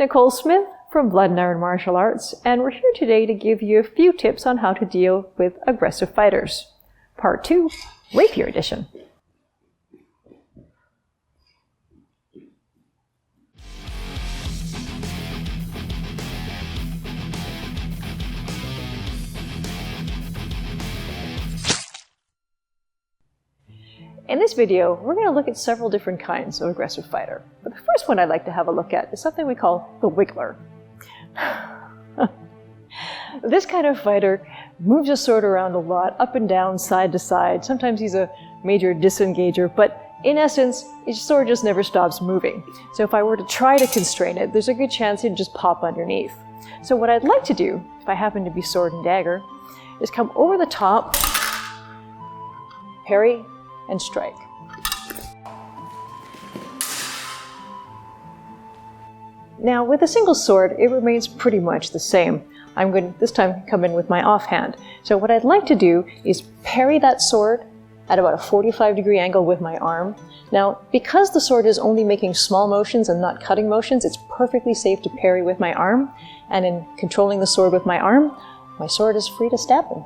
Nicole Smith from Blood and Iron Martial Arts, and we're here today to give you a few tips on how to deal with aggressive fighters. Part 2, Rapier Edition. In this video, we're going to look at several different kinds of aggressive fighter. But the first one I'd like to have a look at is something we call the wiggler. This kind of fighter moves his sword around a lot, up and down, side to side. Sometimes he's a major disengager, but in essence, his sword just never stops moving. So if I were to try to constrain it, there's a good chance it'd just pop underneath. So what I'd like to do, if I happen to be sword and dagger, is come over the top, parry, and strike. Now with a single sword, it remains pretty much the same. I'm going to this time come in with my offhand. So what I'd like to do is parry that sword at about a 45-degree angle with my arm. Now, because the sword is only making small motions and not cutting motions, it's perfectly safe to parry with my arm. And in controlling the sword with my arm, my sword is free to stab them.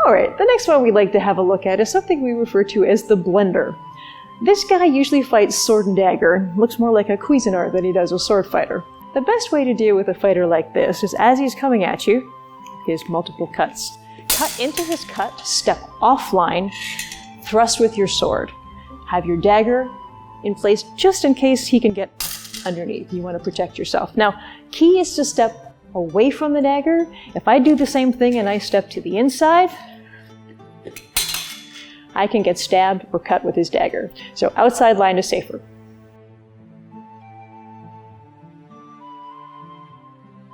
Alright, the next one we'd like to have a look at is something we refer to as the blender. This guy usually fights sword and dagger, looks more like a Cuisinart than he does a sword fighter. The best way to deal with a fighter like this is as he's coming at you, he has multiple cuts. Cut into his cut, step offline, thrust with your sword. Have your dagger in place just in case he can get underneath. You want to protect yourself. Now, key is to step away from the dagger. If I do the same thing and I step to the inside, I can get stabbed or cut with his dagger. So outside line is safer.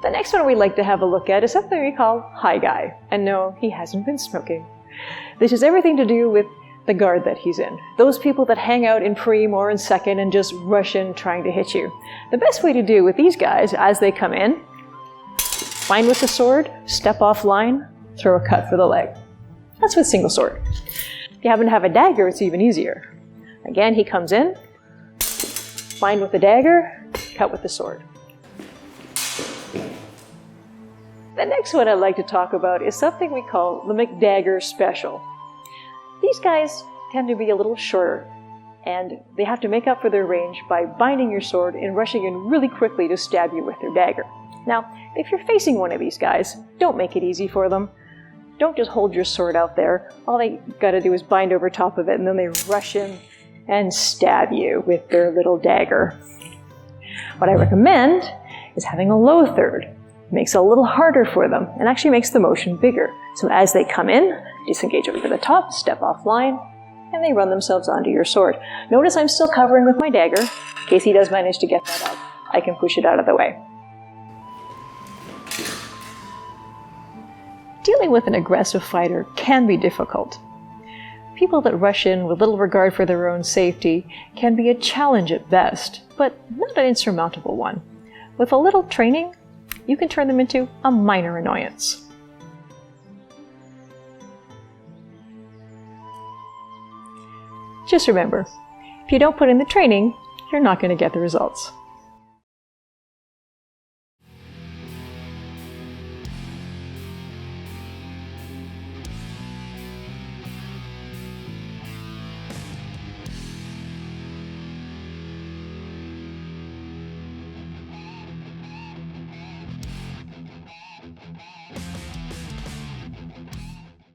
The next one we'd like to have a look at is something we call High Guy. And no, he hasn't been smoking. This has everything to do with the guard that he's in. Those people that hang out in preem or in second and just rush in trying to hit you. The best way to do with these guys as they come in, find with the sword, step off line, throw a cut for the leg. That's with single sword. If you happen to have a dagger, it's even easier. Again, he comes in, find with the dagger, cut with the sword. The next one I'd like to talk about is something we call the McDagger Special. These guys tend to be a little shorter, and they have to make up for their range by binding your sword and rushing in really quickly to stab you with their dagger. Now, if you're facing one of these guys, don't make it easy for them. Don't just hold your sword out there. All they gotta do is bind over top of it, and then they rush in and stab you with their little dagger. What I recommend is having a low third. It makes it a little harder for them, and actually makes the motion bigger. So as they come in, disengage over the top, step off line, and they run themselves onto your sword. Notice I'm still covering with my dagger. In case he does manage to get that up, I can push it out of the way. Dealing with an aggressive fighter can be difficult. People that rush in with little regard for their own safety can be a challenge at best, but not an insurmountable one. With a little training, you can turn them into a minor annoyance. Just remember, if you don't put in the training, you're not going to get the results.